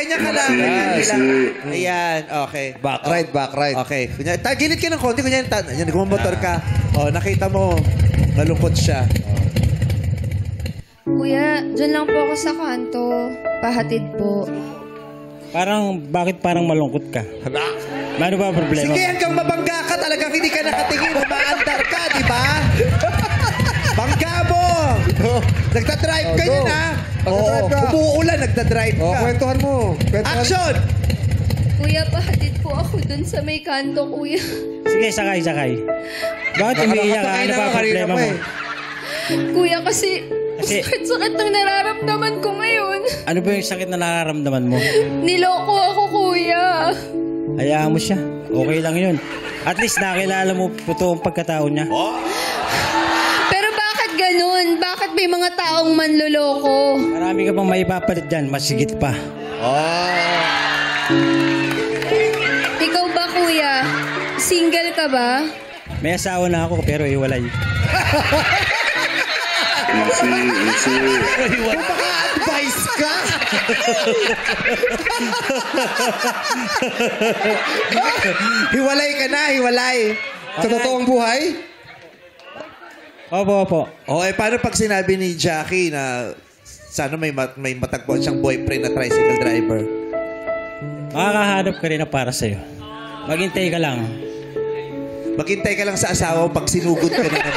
ganyan ka lang. Ganyan. Ayan, okay. Back right. Okay. Gilid ka ng konti. Yan, gumamotor ka. Nakita mo, nalungkot siya. Kuya, dyan lang po ako sa kanto. Pahatid po. Bakit parang malungkot ka? Ano ba problema? Sige, hanggang mabangga ka talagang hindi ka nakatingin. Umaandar ka, di ba? Bangga mo! Nagdadrive ka yun, ha? Umuulan, nagdadrive ka. Kwentuhan mo. Action! Kuya, pahatid po ako dun sa may kanto, kuya. Sige, sakay. Bakit umiiyak ka? Ano ba problema mo? Kuya, kasi sakit ng nararamdaman ko ngayon. Ano ba yung sakit na nararamdaman mo? Niloko ako, kuya. Hayaan mo siya. Okay lang yun. At least nakilala mo totoong pagkatao niya. Pero bakit ganun? Bakit may mga taong manloloko? Marami ka pang maipapalit dyan. Masigit pa. Ikaw ba, kuya? Single ka ba? May asawa na ako pero hiwalay. Advice ka! Hiwalay ka na, hiwalay. Sa totoong buhay? Opo. Paano pag sinabi ni Jackie na sana may matagpuan siyang boyfriend na tricycle driver? Makakahanap ka rin na para sa'yo. Maghintay ka lang. Maghintay ka lang sa asawa mo pag sinugod ka na naman.